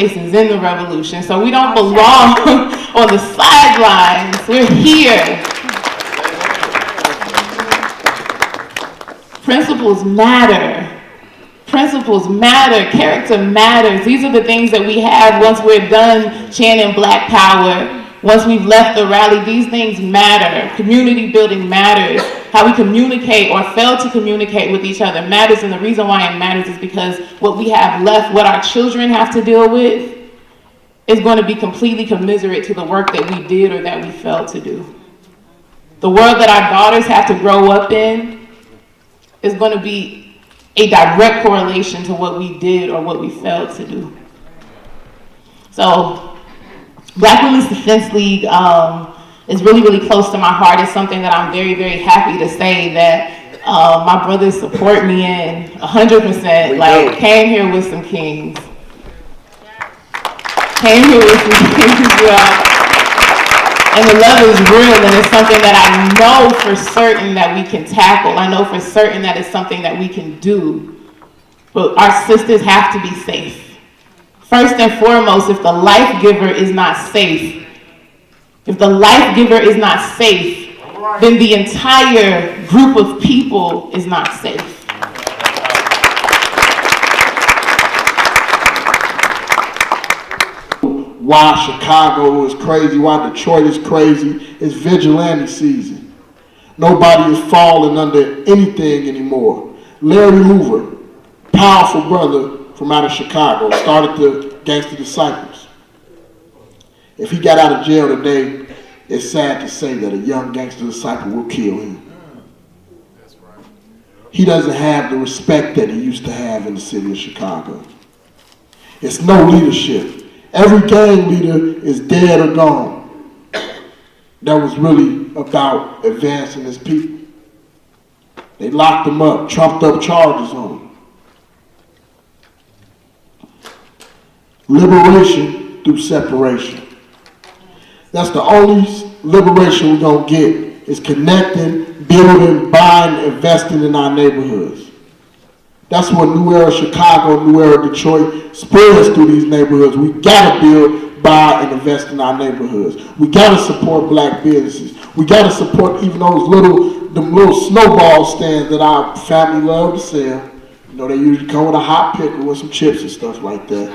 place is in the revolution. So we don't belong on the sidelines. We're here. Principles matter. Principles matter. Character matters. These are the things that we have once we're done chanting Black Power. Once we've left the rally, these things matter. Community building matters. How we communicate or fail to communicate with each other matters. And the reason why it matters is because what we have left, what our children have to deal with, is going to be completely commiserate to the work that we did or that we failed to do. The world that our daughters have to grow up in is going to be a direct correlation to what we did or what we failed to do. So, Black Women's Defense League is really, really close to my heart. It's something that I'm very, very happy to say that my brothers support me in 100%. Like, came here with some kings. Came here with some kings, y'all. And the love is real, and it's something that I know for certain that we can tackle. I know for certain that it's something that we can do. But our sisters have to be safe. First and foremost, if the life giver is not safe, then the entire group of people is not safe. Why Chicago is crazy, why Detroit is crazy, it's vigilante season. Nobody is falling under anything anymore. Larry Hoover, powerful brother from out of Chicago, started the Gangster Disciples. If he got out of jail today, it's sad to say that a young gangster disciple will kill him. He doesn't have the respect that he used to have in the city of Chicago. It's no leadership. Every gang leader is dead or gone. That was really about advancing his people. They locked him up, trumped up charges on him. Liberation through separation. That's the only liberation we're going to get, is connecting, building, buying, investing in our neighborhoods. That's what New Era Chicago, New Era Detroit spreads through these neighborhoods. We got to build, buy, and invest in our neighborhoods. We got to support Black businesses. We got to support even those little snowball stands that our family love to sell. You know, they usually come with a hot pickle with some chips and stuff like that.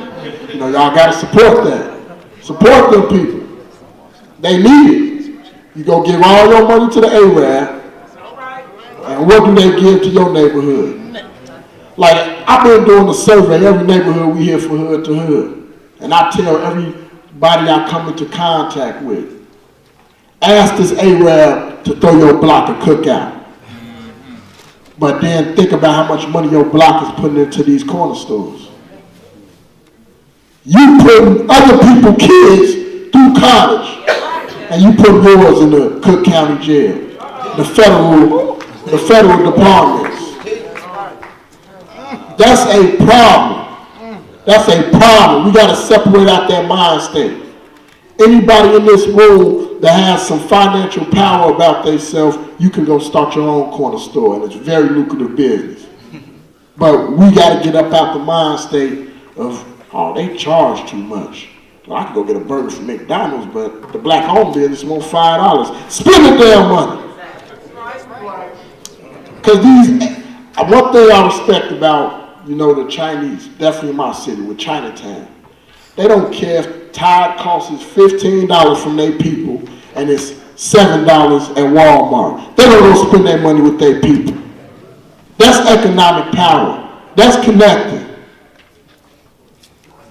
You know, y'all got to support that. Support them people. They need it. You go give all your money to the Arab, and what do they give to your neighborhood? Like, I've been doing a survey, every neighborhood we here from hood to hood. And I tell everybody I come into contact with, ask this Arab to throw your block a cookout. But then think about how much money your block is putting into these corner stores. You putting other people's kids through college, and you put yours in the Cook County Jail, the federal departments. That's a problem. That's a problem. We got to separate out that mind state. Anybody in this room that has some financial power about themselves, you can go start your own corner store, and it's very lucrative business. But we got to get up out the mind state of, oh, they charge too much. Well, I can go get a burger from McDonald's, but the Black-owned business wants $5. Spend the damn money. Because one thing I respect about, the Chinese, definitely in my city with Chinatown, they don't care if Tide costs $15 from their people and it's $7 at Walmart. They don't go spend their money with their people. That's economic power. That's connecting.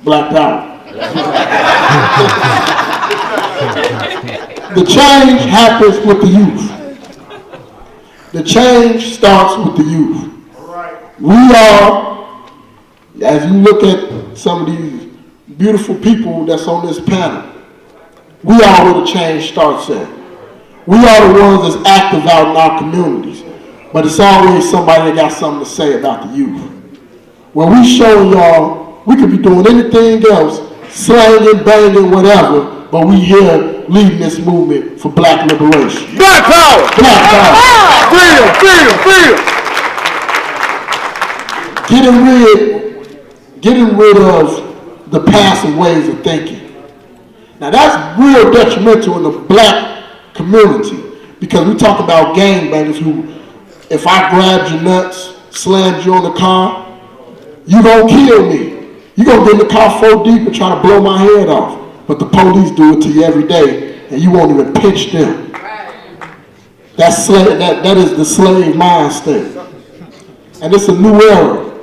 Black power. The change happens with the youth. The change starts with the youth. We are, as you look at some of these beautiful people that's on this panel, we are where the change starts at. We are the ones that's active out in our communities, but it's always somebody that got something to say about the youth. When we show y'all, we could be doing anything else, slanging, banging, whatever, but we here leading this movement for Black liberation. Black power! Black power! Freedom, freedom, freedom! Getting rid of the passive ways of thinking. Now that's real detrimental in the black community because we talk about gangbangers who, if I grabbed your nuts, slammed you on the car, you gonna kill me. You gonna get in the car 4 deep and try to blow my head off. But the police do it to you every day and you won't even pinch them. That's that is the slave mind state. And it's a new era.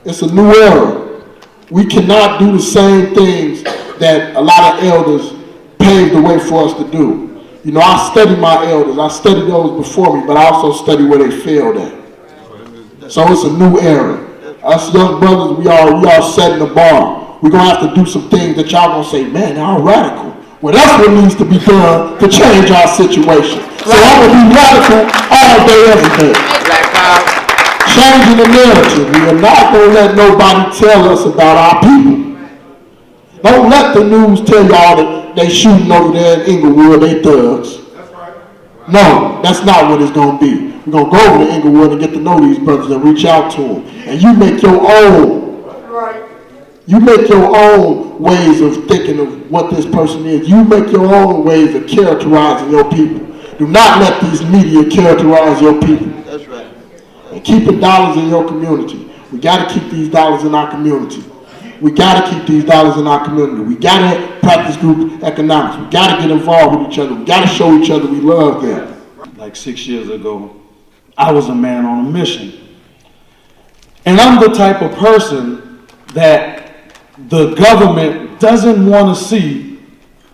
It's a new era. We cannot do the same things that a lot of elders paved the way for us to do. You know, I study my elders. I study those before me, but I also study where they failed at. So it's a new era. Us young brothers, we are setting the bar. We're going to have to do some things that y'all going to say, man, y'all radical. Well, that's what needs to be done to change our situation. So I'm going to be radical all day, every day. Changing the narrative. We are not going to let nobody tell us about our people. Don't let the news tell y'all that they shooting over there in Inglewood, they thugs. That's right. No, that's not what it's going to be. We're going to go over to Inglewood and get to know these brothers and reach out to them. And you make your own. That's right. You make your own ways of thinking of what this person is. You make your own ways of characterizing your people. Do not let these media characterize your people. That's right. And keep the dollars in your community. We got to keep these dollars in our community. We got to keep these dollars in our community. We got to practice group economics. We got to get involved with each other. We got to show each other we love them. Like 6 years ago, I was a man on a mission. And I'm the type of person that the government doesn't want to see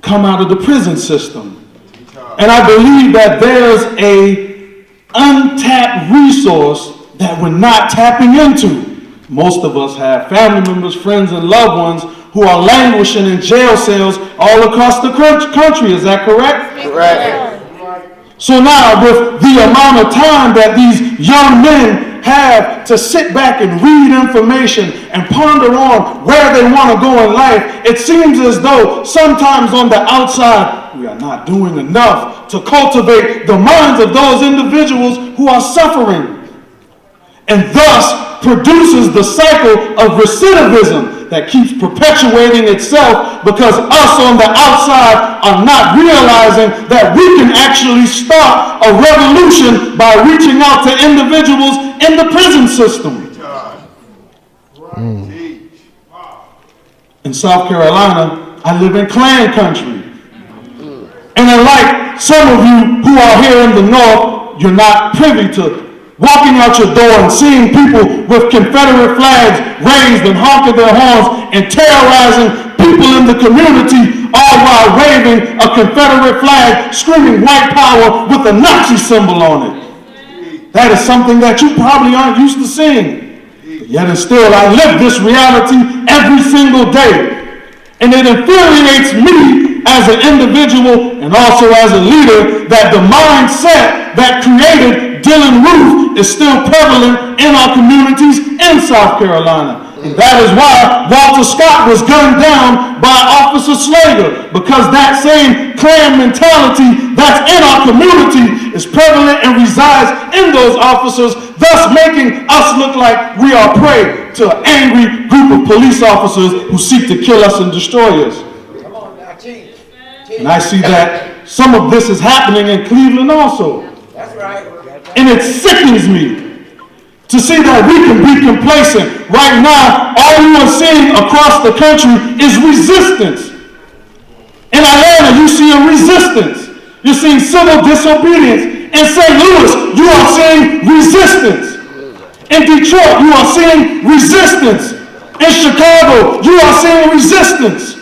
come out of the prison system. And I believe that there's a untapped resource that we're not tapping into. Most of us have family members, friends, and loved ones who are languishing in jail cells all across the country. Is that correct? Correct. So now, with the amount of time that these young men have to sit back and read information and ponder on where they want to go in life, it seems as though sometimes on the outside, we are not doing enough to cultivate the minds of those individuals who are suffering. And thus, produces the cycle of recidivism that keeps perpetuating itself because us on the outside are not realizing that we can actually start a revolution by reaching out to individuals in the prison system. In South Carolina, I live in Klan country. And unlike some of you who are here in the North, you're not privy to walking out your door and seeing people with Confederate flags raised and honking their horns and terrorizing people in the community, all while waving a Confederate flag, screaming white power with a Nazi symbol on it. That is something that you probably aren't used to seeing. But yet and still, I live this reality every single day. And it infuriates me as an individual and also as a leader that the mindset that created Dylan Roof is still prevalent in our communities in South Carolina. And that is why Walter Scott was gunned down by Officer Slager, because that same Klan mentality that's in our community is prevalent and resides in those officers, thus making us look like we are prey to an angry group of police officers who seek to kill us and destroy us. And I see that some of this is happening in Cleveland also. That's right. And it sickens me to see that we can be complacent. Right now, all you are seeing across the country is resistance. In Atlanta, you see a resistance. You're seeing civil disobedience. In St. Louis, you are seeing resistance. In Detroit, you are seeing resistance. In Chicago, you are seeing resistance.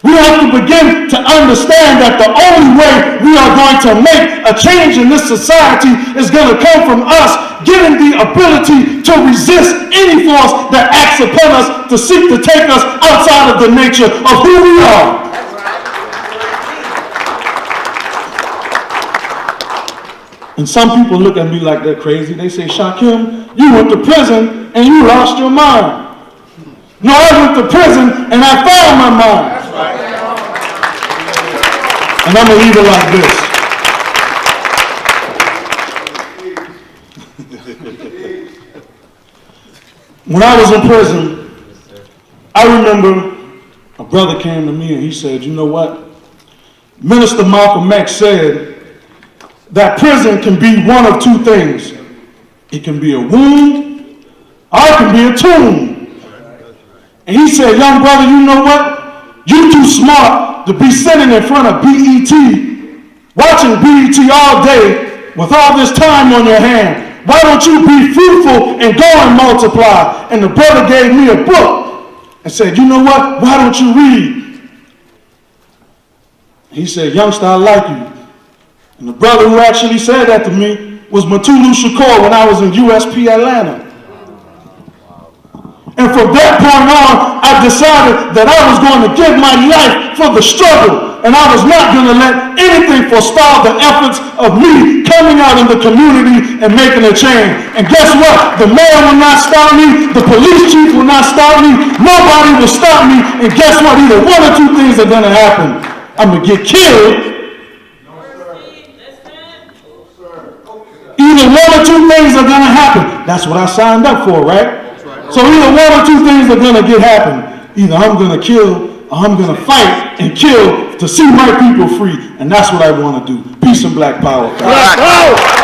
We have to begin to understand that the only way we are going to make a change in this society is going to come from us getting the ability to resist any force that acts upon us to seek to take us outside of the nature of who we are. And some people look at me like they're crazy. They say, Shakim, you went to prison and you lost your mind. No, I went to prison and I found my mind. And I'm going to leave it like this. When I was in prison, I remember a brother came to me and he said, you know what? Minister Malcolm X said that prison can be one of two things. It can be a womb or it can be a tomb. And he said, young brother, you know what? You're too smart to be sitting in front of BET, watching BET all day with all this time on your hand. Why don't you be fruitful and go and multiply? And the brother gave me a book and said, you know what? Why don't you read? He said, youngster, I like you. And the brother who actually said that to me was Matulu Shakur when I was in USP Atlanta. And from that point on, I decided that I was going to give my life for the struggle. And I was not going to let anything forestall the efforts of me coming out in the community and making a change. And guess what? The mayor will not stop me. The police chief will not stop me. Nobody will stop me. And guess what? Either one or two things are going to happen. I'm going to get killed. Either one or two things are going to happen. That's what I signed up for, right? So either one or two things are going to happen. Either I'm going to kill or I'm going to fight and kill to see my people free. And that's what I want to do. Peace and black power. Let's go!